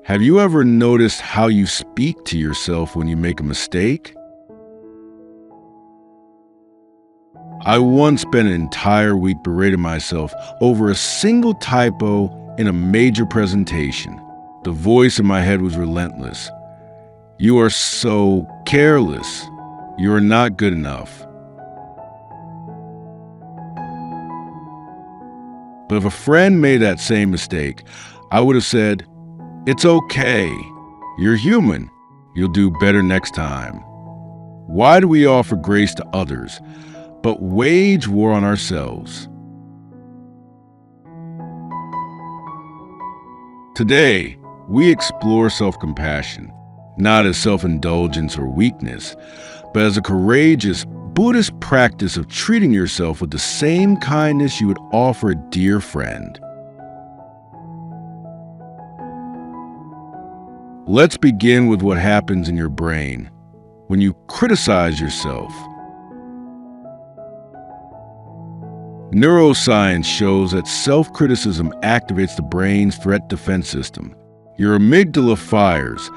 Have you ever noticed how you speak to yourself when you make a mistake? I once spent an entire week berating myself over a single typo in a major presentation. The voice in my head was relentless. You are so careless. You are not good enough. But if a friend made that same mistake, I would have said, "It's okay. You're human. You'll do better next time." Why do we offer grace to others, but wage war on ourselves? Today, we explore self-compassion, not as self-indulgence or weakness, but as a courageous Buddhist practice of treating yourself with the same kindness you would offer a dear friend. Let's begin with what happens in your brain when you criticize yourself. Neuroscience shows that self-criticism activates the brain's threat defense system. Your amygdala fires,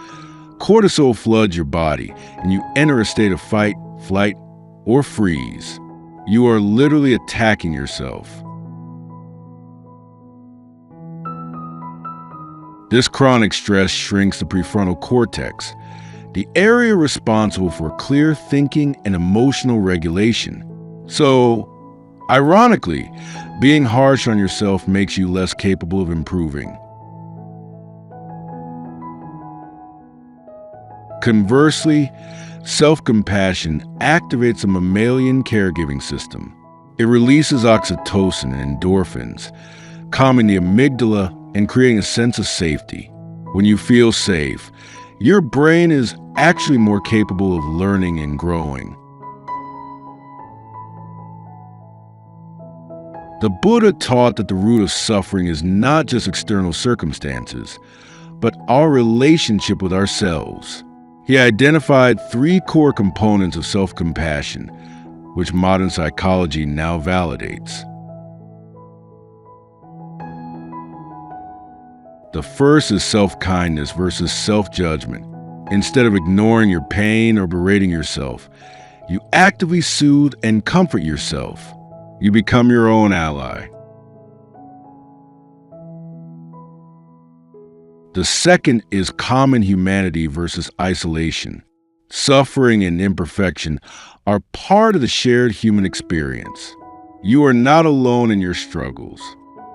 cortisol floods your body, and you enter a state of fight, flight, or freeze. You are literally attacking yourself. This chronic stress shrinks the prefrontal cortex, the area responsible for clear thinking and emotional regulation. So, ironically, being harsh on yourself makes you less capable of improving. Conversely, self-compassion activates a mammalian caregiving system. It releases oxytocin and endorphins, calming the amygdala and creating a sense of safety. When you feel safe, your brain is actually more capable of learning and growing. The Buddha taught that the root of suffering is not just external circumstances, but our relationship with ourselves. He identified 3 core components of self-compassion, which modern psychology now validates. The first is self-kindness versus self-judgment. Instead of ignoring your pain or berating yourself, you actively soothe and comfort yourself. You become your own ally. The second is common humanity versus isolation. Suffering and imperfection are part of the shared human experience. You are not alone in your struggles.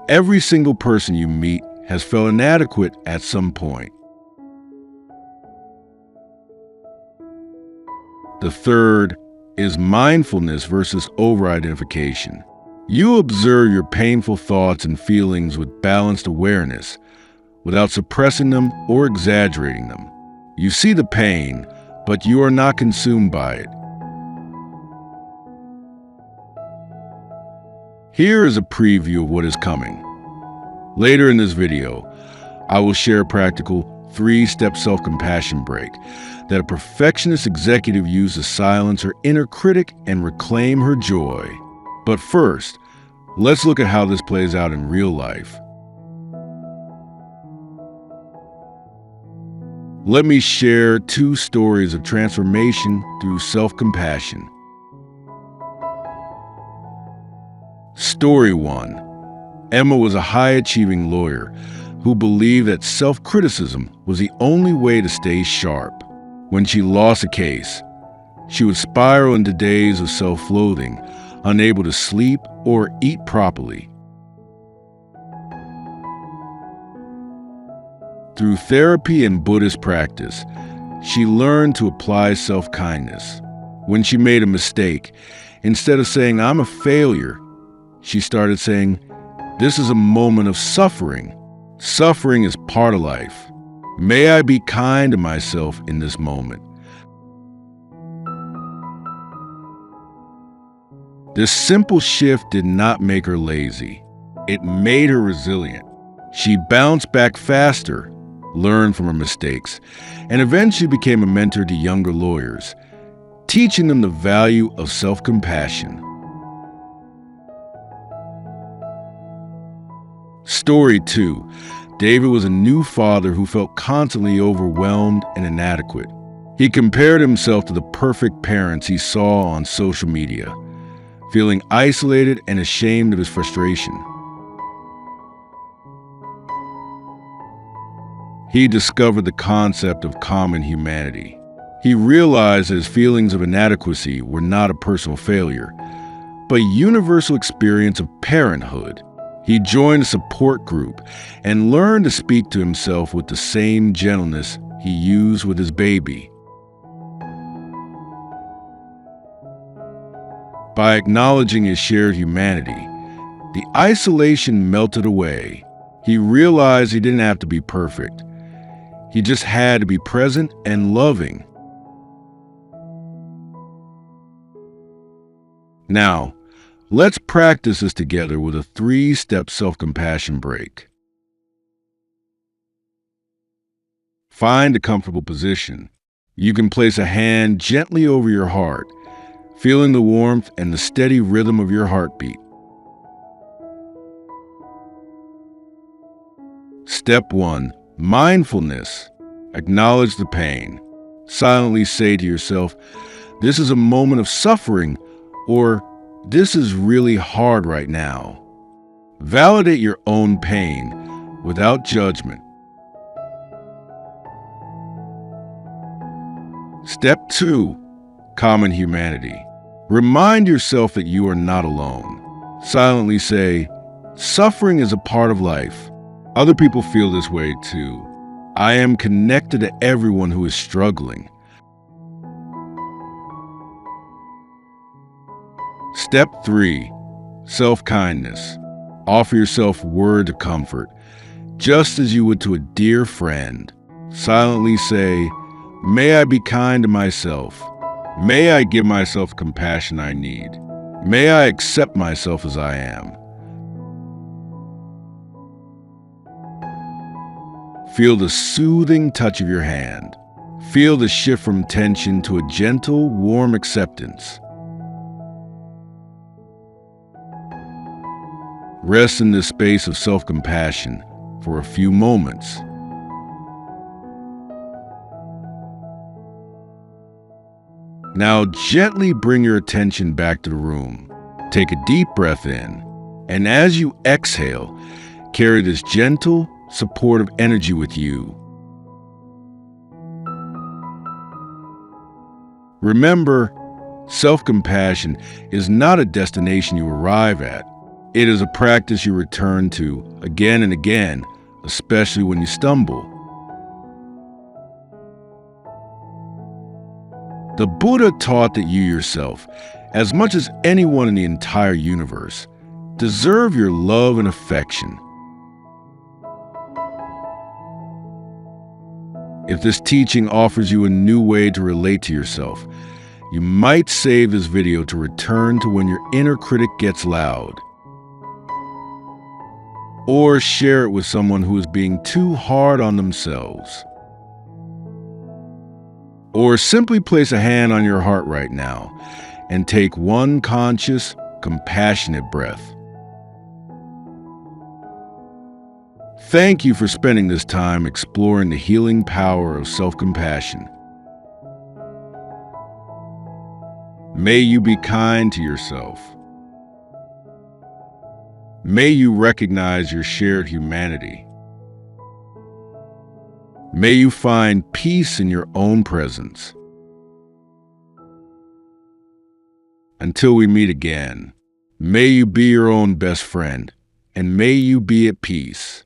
Every single person you meet has felt inadequate at some point. The third is mindfulness versus over-identification. You observe your painful thoughts and feelings with balanced awareness, without suppressing them or exaggerating them. You see the pain, but you are not consumed by it. Here is a preview of what is coming. Later in this video, I will share a practical 3-step self-compassion break that a perfectionist executive used to silence her inner critic and reclaim her joy. But first, let's look at how this plays out in real life. Let me share 2 stories of transformation through self-compassion. Story 1. Emma was a high-achieving lawyer who believed that self-criticism was the only way to stay sharp. When she lost a case, she would spiral into days of self-loathing, unable to sleep or eat properly. Through therapy and Buddhist practice, she learned to apply self-kindness. When she made a mistake, instead of saying, "I'm a failure," she started saying, "This is a moment of suffering. Suffering is part of life. May I be kind to myself in this moment." This simple shift did not make her lazy. It made her resilient. She bounced back faster, learned from her mistakes, and eventually became a mentor to younger lawyers, teaching them the value of self-compassion. Story 2. David was a new father who felt constantly overwhelmed and inadequate. He compared himself to the perfect parents he saw on social media, feeling isolated and ashamed of his frustration. He discovered the concept of common humanity. He realized that his feelings of inadequacy were not a personal failure, but a universal experience of parenthood. He joined a support group and learned to speak to himself with the same gentleness he used with his baby. By acknowledging his shared humanity, the isolation melted away. He realized he didn't have to be perfect. He just had to be present and loving. Now, let's practice this together with a 3-step self-compassion break. Find a comfortable position. You can place a hand gently over your heart, feeling the warmth and the steady rhythm of your heartbeat. Step 1. Mindfulness. Acknowledge the pain. Silently say to yourself, "This is a moment of suffering," or "This is really hard right now." Validate your own pain without judgment. Step 2. Common humanity. Remind yourself that you are not alone. Silently say, "Suffering is a part of life. Other people feel this way too. I am connected to everyone who is struggling." Step 3. Self-kindness. Offer yourself words of comfort, just as you would to a dear friend. Silently say, "May I be kind to myself. May I give myself compassion I need. May I accept myself as I am." Feel the soothing touch of your hand. Feel the shift from tension to a gentle, warm acceptance. Rest in this space of self-compassion for a few moments. Now gently bring your attention back to the room. Take a deep breath in, and as you exhale, carry this gentle, supportive energy with you. Remember, self-compassion is not a destination you arrive at. It is a practice you return to again and again, especially when you stumble. The Buddha taught that you yourself, as much as anyone in the entire universe, deserve your love and affection. If this teaching offers you a new way to relate to yourself, you might save this video to return to when your inner critic gets loud. Or share it with someone who is being too hard on themselves. Or simply place a hand on your heart right now and take one conscious, compassionate breath. Thank you for spending this time exploring the healing power of self-compassion. May you be kind to yourself. May you recognize your shared humanity. May you find peace in your own presence. Until we meet again, may you be your own best friend, and may you be at peace.